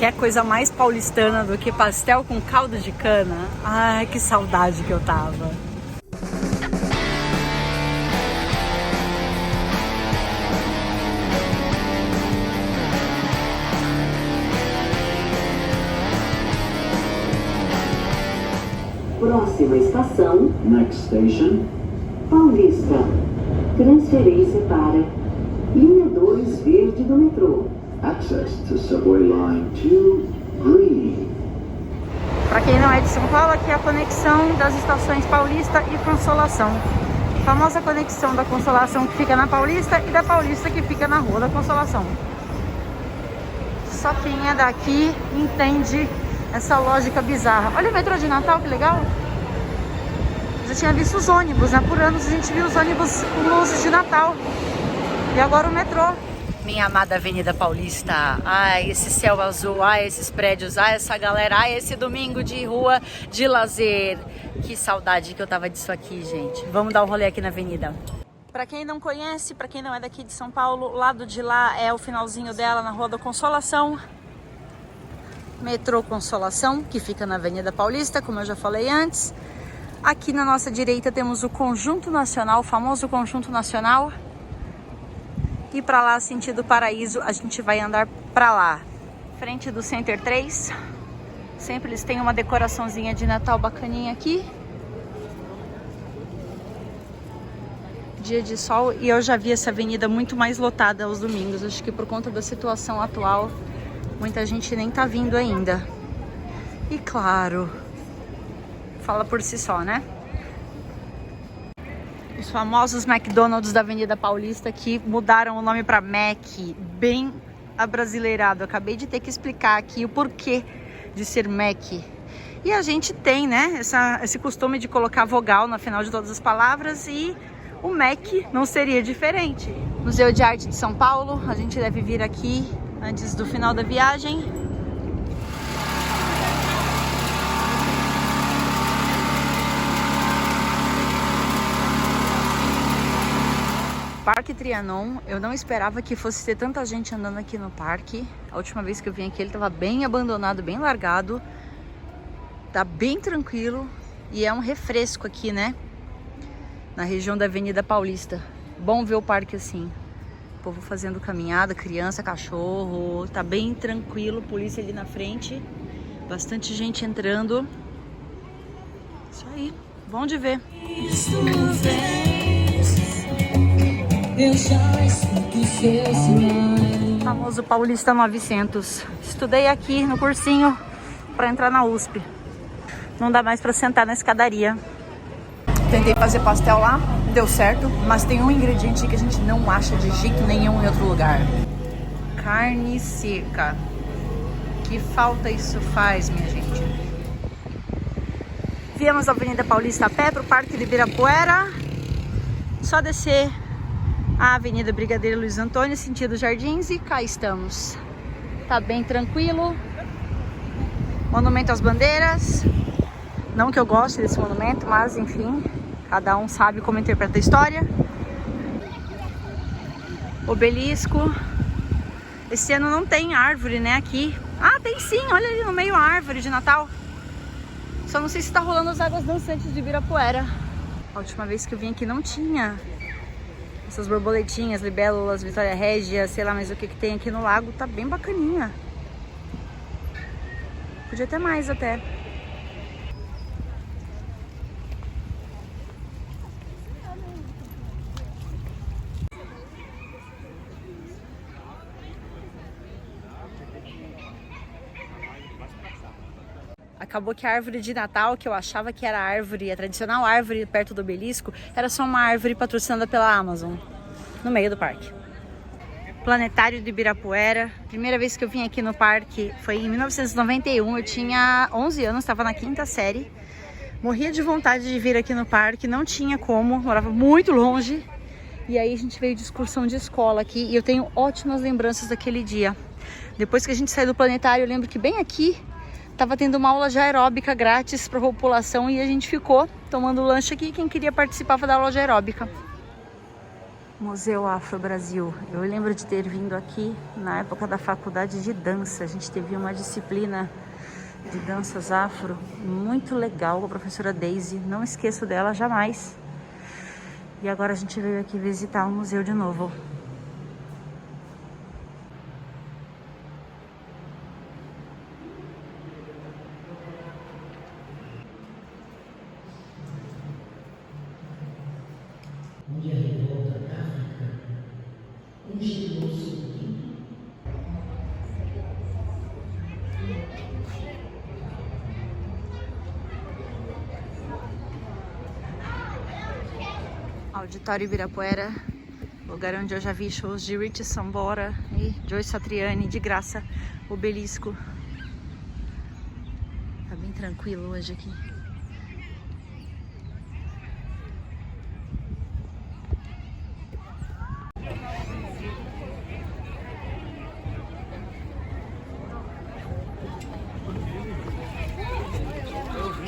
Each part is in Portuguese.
quer coisa mais paulistana do que pastel com caldo de cana? Ai, que saudade que eu tava. Próxima estação, Next station, Paulista. Transferência para linha 2 verde do metrô. access to subway line 2 green. Para quem não é de São Paulo, aqui é a conexão das estações Paulista e Consolação. A famosa conexão da Consolação que fica na Paulista e da Paulista que fica na Rua da Consolação. Só quem é daqui entende essa lógica bizarra. Olha o metrô de Natal, que legal! Eu já tinha visto os ônibus, né? Por anos a gente viu os ônibus com luzes de Natal. E agora o metrô. Minha amada Avenida Paulista. Ai, esse céu azul, ai, esses prédios, ai, essa galera, ai, esse domingo de rua de lazer. Que saudade que eu tava disso aqui, gente. Vamos dar um rolê aqui na avenida. Pra quem não conhece, pra quem não é daqui de São Paulo, o lado de lá é o finalzinho dela na Rua da Consolação. Metrô Consolação, que fica na Avenida Paulista, como eu já falei antes. Aqui na nossa direita temos o Conjunto Nacional, o famoso Conjunto Nacional. E para lá, sentido Paraíso, a gente vai andar para lá. Frente do Center 3. Sempre eles têm uma decoraçãozinha de Natal bacaninha aqui. Dia de sol. E eu já vi essa avenida muito mais lotada aos domingos. Acho que por conta da situação atual, muita gente nem tá vindo ainda. E claro, fala por si só, né? Os famosos McDonald's da Avenida Paulista que mudaram o nome para Mac, bem abrasileirado. Eu acabei de ter que explicar aqui o porquê de ser Mac. E a gente tem, né, esse costume de colocar vogal no final de todas as palavras e o Mac não seria diferente. Museu de Arte de São Paulo, a gente deve vir aqui antes do final da viagem. Parque Trianon, eu não esperava que fosse ter tanta gente andando aqui no parque. A última vez que eu vim aqui ele estava bem abandonado, bem largado. Tá bem tranquilo e é um refresco aqui, né? Na região da Avenida Paulista. Bom ver o parque assim. O povo fazendo caminhada, criança, cachorro. Tá bem tranquilo, polícia ali na frente. Bastante gente entrando. Isso aí, bom de ver. Famoso Paulista 900. Estudei aqui no cursinho para entrar na USP. Não dá mais para sentar na escadaria. Tentei fazer pastel lá, deu certo, mas tem um ingrediente que a gente não acha de jeito nenhum em outro lugar. Carne seca. Que falta isso faz, minha gente. Viemos da Avenida Paulista a pé para o Parque de Ibirapuera. Só descer a Avenida Brigadeiro Luiz Antônio, sentido Jardins, e cá estamos. Tá bem tranquilo. Monumento às Bandeiras. Não que eu goste desse monumento, mas enfim, cada um sabe como interpreta a história. Obelisco. Esse ano não tem árvore, né, aqui. Ah, tem sim, olha ali no meio a árvore de Natal. Só não sei se tá rolando as águas dançantes de Ibirapuera. A última vez que eu vim aqui não tinha essas borboletinhas, libélulas, Vitória Régia, sei lá mais o que tem aqui no lago. Tá bem bacaninha. Podia ter mais até. Acabou que a árvore de Natal, que eu achava que era a tradicional árvore perto do obelisco, era só uma árvore patrocinada pela Amazon, no meio do parque. Planetário de Ibirapuera. Primeira vez que eu vim aqui no parque foi em 1991, eu tinha 11 anos, estava na 5ª série. Morria de vontade de vir aqui no parque, não tinha como, morava muito longe. E aí a gente veio de excursão de escola aqui e eu tenho ótimas lembranças daquele dia. Depois que a gente saiu do planetário, eu lembro que bem aqui tava tendo uma aula de aeróbica grátis para a população e a gente ficou tomando lanche aqui. Quem queria participava da aula de aeróbica. Museu Afro Brasil. Eu lembro de ter vindo aqui na época da faculdade de dança. A gente teve uma disciplina de danças afro muito legal com a professora Daisy. Não esqueço dela jamais. E agora a gente veio aqui visitar o museu de novo. Onde a revolta da África congelou-se o tempo. Auditório Ibirapuera, lugar onde eu já vi shows de Richie Sambora e Joyce Satriani, de graça, Obelisco. Tá bem tranquilo hoje aqui.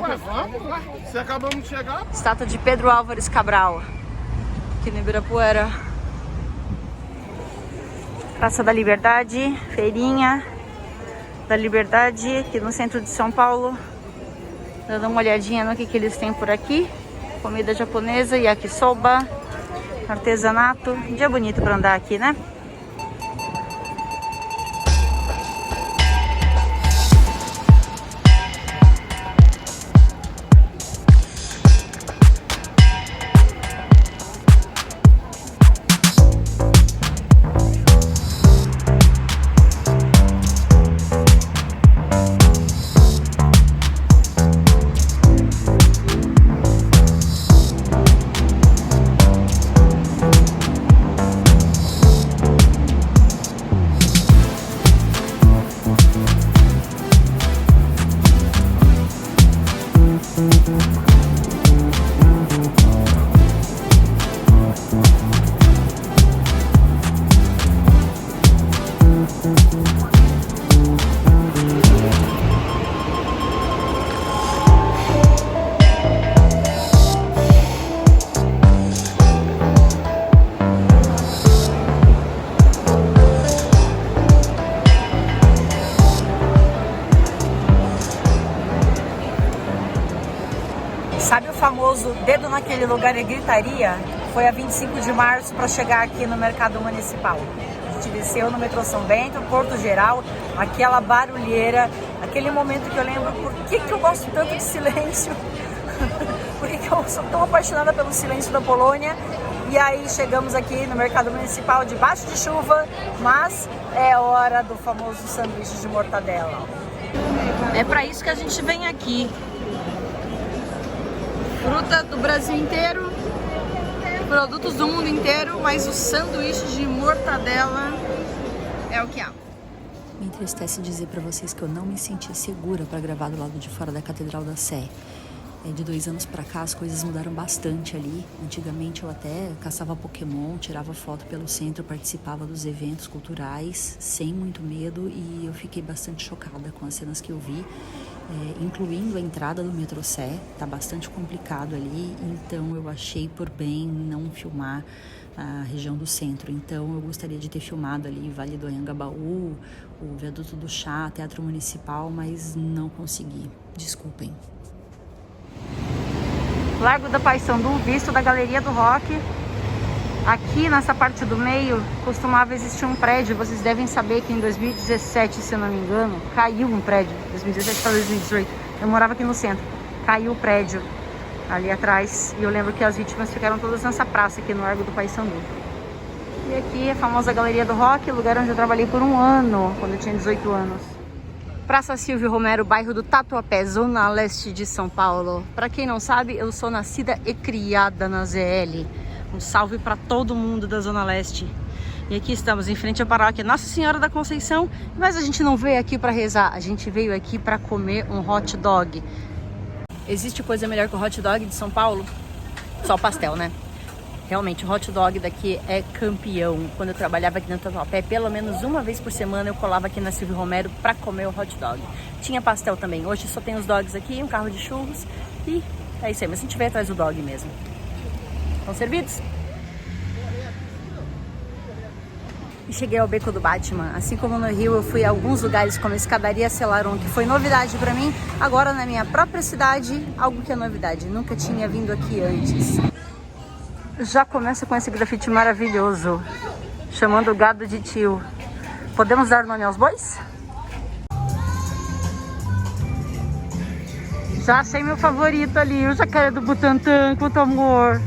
Ué, vamos lá. Se acabamos de chegar. Estátua de Pedro Álvares Cabral, aqui no Ibirapuera. Praça da Liberdade, Feirinha da Liberdade, aqui no centro de São Paulo. Dando uma olhadinha no que eles têm por aqui. Comida japonesa, yakisoba, artesanato. Dia bonito para andar aqui, né? Sabe o famoso dedo naquele lugar e gritaria? Foi a 25 de março para chegar aqui no Mercado Municipal. A gente desceu no metrô São Bento, Porto Geral, aquela barulheira, aquele momento que eu lembro por que eu gosto tanto de silêncio, por que eu sou tão apaixonada pelo silêncio da Polônia. E aí chegamos aqui no Mercado Municipal debaixo de chuva, mas é hora do famoso sanduíche de mortadela. É para isso que a gente vem aqui. Fruta do Brasil inteiro, produtos do mundo inteiro, mas o sanduíche de mortadela é o que há. Me entristece dizer para vocês que eu não me senti segura para gravar do lado de fora da Catedral da Sé. De 2 anos para cá as coisas mudaram bastante ali. Antigamente eu até caçava Pokémon, tirava foto pelo centro, participava dos eventos culturais sem muito medo, e eu fiquei bastante chocada com as cenas que eu vi. Incluindo a entrada do metrô Sé, tá bastante complicado ali, então eu achei por bem não filmar a região do centro. Então eu gostaria de ter filmado ali Vale do Anhangabaú, o Viaduto do Chá, Teatro Municipal, mas não consegui, desculpem. Largo da Paissandu, visto da Galeria do Rock. Aqui nessa parte do meio costumava existir um prédio. Vocês devem saber que em 2017, se eu não me engano, caiu um prédio. 2017 para 2018. Eu morava aqui no centro. Caiu o prédio ali atrás. E eu lembro que as vítimas ficaram todas nessa praça aqui no Largo do Paissandu. E aqui a famosa Galeria do Rock, lugar onde eu trabalhei por 1 ano, quando eu tinha 18 anos. Praça Silvio Romero, bairro do Tatuapé, zona leste de São Paulo. Para quem não sabe, eu sou nascida e criada na ZL. Um salve para todo mundo da Zona Leste. E aqui estamos em frente à paróquia Nossa Senhora da Conceição. Mas a gente não veio aqui para rezar, a gente veio aqui para comer um hot dog. Existe coisa melhor que o hot dog de São Paulo? Só o pastel, né? Realmente, o hot dog daqui é campeão. Quando eu trabalhava aqui no Tatuapé, pelo menos uma vez por semana eu colava aqui na Silvio Romero para comer o hot dog. Tinha pastel também. Hoje só tem os dogs aqui, um carro de churros e é isso aí. Mas se tiver, traz o dog mesmo. Estão servidos? E cheguei ao Beco do Batman. Assim como no Rio, eu fui a alguns lugares como a Escadaria Celaron, que foi novidade pra mim. Agora na minha própria cidade, algo que é novidade. Nunca tinha vindo aqui antes. Já começa com esse grafite maravilhoso, chamando o gado de tio. Podemos dar nome aos bois? Já achei meu favorito ali, o jacaré do Butantã, quanto amor.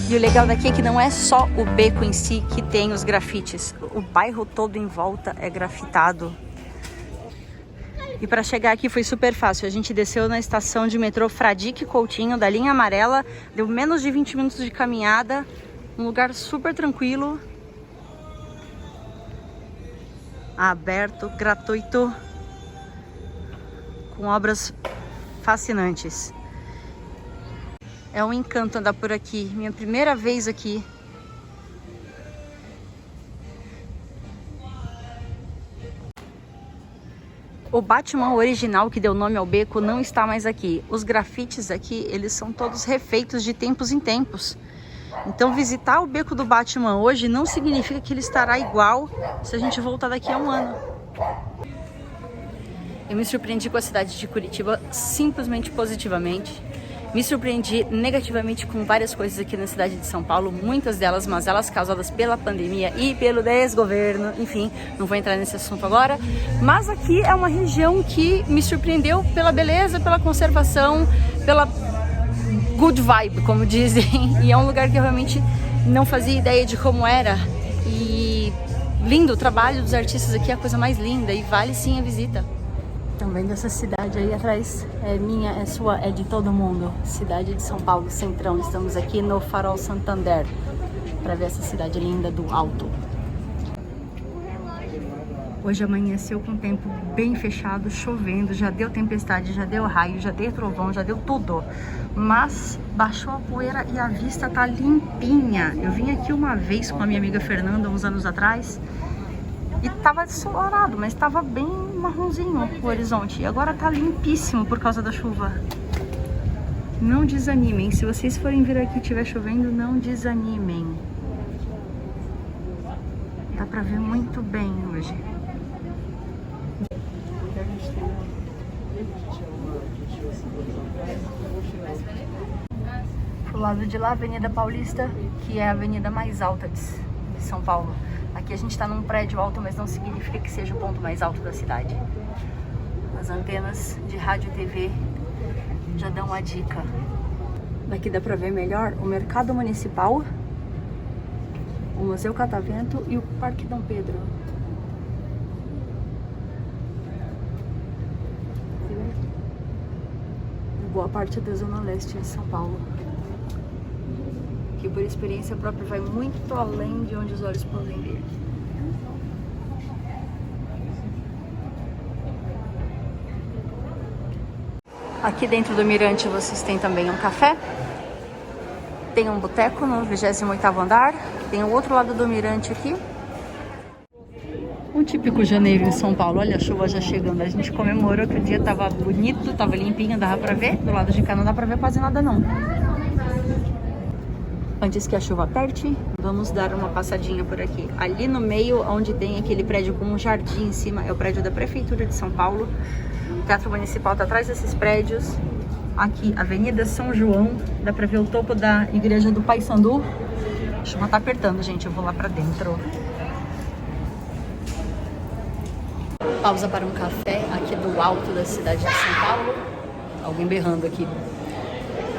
E o legal daqui é que não é só o beco em si que tem os grafites. O bairro todo em volta é grafitado. E para chegar aqui foi super fácil. A gente desceu na estação de metrô Fradique Coutinho, da linha amarela. Deu menos de 20 minutos de caminhada. Um lugar super tranquilo. Aberto, gratuito. Com obras fascinantes. É um encanto andar por aqui. Minha primeira vez aqui. O Batman original que deu nome ao beco não está mais aqui. Os grafites aqui, eles são todos refeitos de tempos em tempos. Então visitar o beco do Batman hoje não significa que ele estará igual se a gente voltar daqui a um ano. Eu me surpreendi com a cidade de Curitiba simplesmente positivamente. Me surpreendi negativamente com várias coisas aqui na cidade de São Paulo, muitas delas, mas elas causadas pela pandemia e pelo desgoverno, enfim, não vou entrar nesse assunto agora. Mas aqui é uma região que me surpreendeu pela beleza, pela conservação, pela good vibe, como dizem, e é um lugar que eu realmente não fazia ideia de como era. E lindo, o trabalho dos artistas aqui é a coisa mais linda e vale sim a visita. Estão vendo essa cidade aí atrás? É minha, é sua, é de todo mundo. Cidade de São Paulo, Centrão. Estamos aqui no Farol Santander para ver essa cidade linda do alto. Hoje amanheceu com o tempo bem fechado, chovendo, já deu tempestade, já deu raio, já deu trovão, já deu tudo. Mas baixou a poeira e a vista tá limpinha. Eu vim aqui uma vez com a minha amiga Fernanda, uns anos atrás, e tava ensolarado, mas tava bem marronzinho o horizonte. E agora tá limpíssimo por causa da chuva. Não desanimem. Se vocês forem vir aqui e estiver chovendo, não desanimem. Dá pra ver muito bem hoje. Pro lado de lá, Avenida Paulista, que é a avenida mais alta de São Paulo. Aqui a gente está num prédio alto, mas não significa que seja o ponto mais alto da cidade. As antenas de rádio e TV já dão uma dica. Daqui dá pra ver melhor o Mercado Municipal, o Museu Catavento e o Parque Dom Pedro. Boa parte da zona leste de São Paulo, que por experiência própria vai muito além de onde os olhos podem ver. Aqui dentro do Mirante vocês têm também um café, tem um boteco no 28º andar, tem o outro lado do Mirante aqui. Um típico janeiro em São Paulo. Olha a chuva já chegando. A gente comemorou que o dia tava bonito, tava limpinho, dava pra ver. Do lado de cá não dá pra ver quase nada não. Antes que a chuva aperte, vamos dar uma passadinha por aqui. Ali no meio, onde tem aquele prédio com um jardim em cima, é o prédio da Prefeitura de São Paulo. O Teatro Municipal tá atrás desses prédios. Aqui, Avenida São João, dá pra ver o topo da Igreja do Paissandu. A chuva tá apertando, gente, eu vou lá pra dentro. pausa para um café aqui do alto da cidade de São Paulo. Alguém berrando aqui.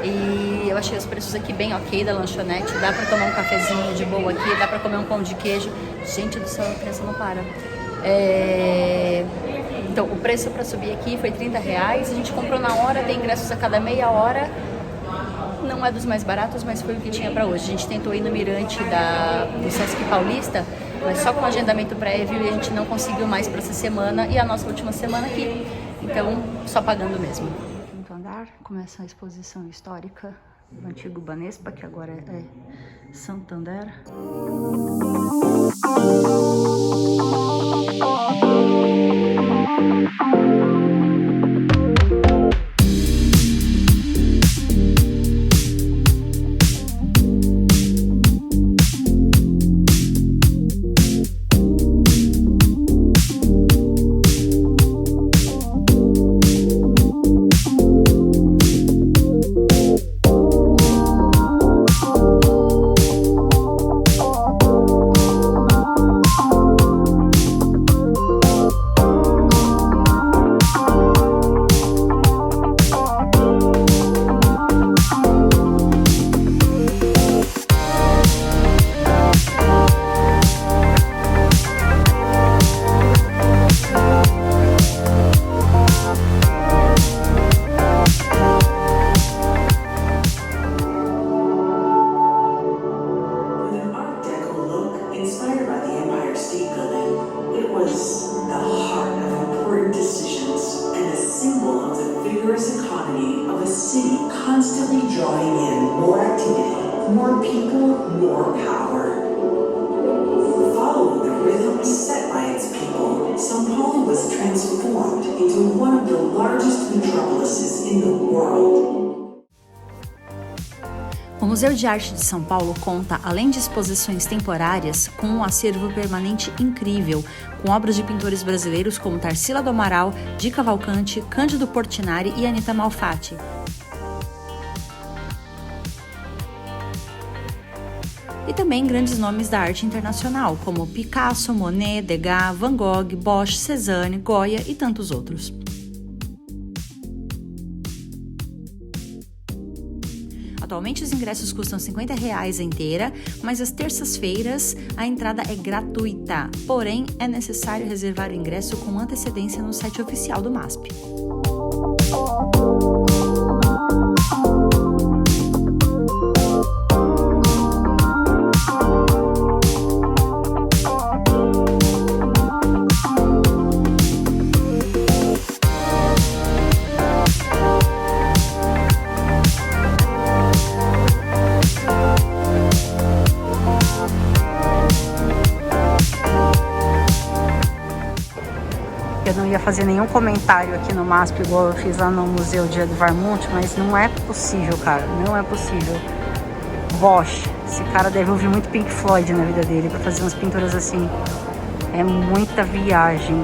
E eu achei os preços aqui bem ok da lanchonete. Dá pra tomar um cafezinho de boa aqui, dá pra comer um pão de queijo. Gente do céu, a criança não para. Então, o preço pra subir aqui foi R$30. A gente comprou na hora, tem ingressos a cada meia hora. Não é dos mais baratos, mas foi o que tinha pra hoje. A gente tentou ir no mirante do Sesc Paulista, mas só com agendamento prévio, e a gente não conseguiu mais pra essa semana e a nossa última semana aqui. Então, só pagando mesmo. Quinto andar, começa a exposição histórica do antigo Banespa, que agora é Santander. Constantly drawing in more activity, more people, more power. Following the rhythm set by its people, São Paulo was transformed into one of the largest metropolises in the world. O Museu de Arte de São Paulo conta, além de exposições temporárias, com um acervo permanente incrível, com obras de pintores brasileiros como Tarsila do Amaral, Di Cavalcanti, Cândido Portinari e Anita Malfatti. E também grandes nomes da arte internacional, como Picasso, Monet, Degas, Van Gogh, Bosch, Cézanne, Goya e tantos outros. Atualmente os ingressos custam R$50 a inteira, mas às terças-feiras a entrada é gratuita. Porém, é necessário reservar o ingresso com antecedência no site oficial do MASP. Eu não ia fazer nenhum comentário aqui no MASP igual eu fiz lá no Museu de Edvard Munch, mas não é possível, cara, não é possível. Bosch, esse cara deve ouvir muito Pink Floyd na vida dele pra fazer umas pinturas assim. É muita viagem.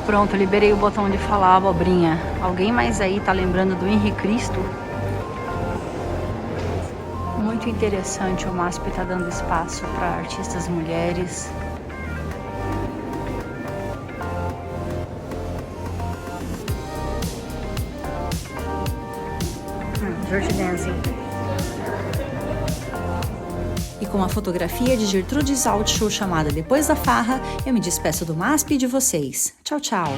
Pronto, liberei o botão de falar, abobrinha. Alguém mais aí tá lembrando do Henri Cristo? Muito interessante, o MASP está dando espaço para artistas mulheres. Dirty Dancing. E com a fotografia de Gertrudes Altschuh chamada Depois da Farra, eu me despeço do MASP e de vocês. Tchau, tchau!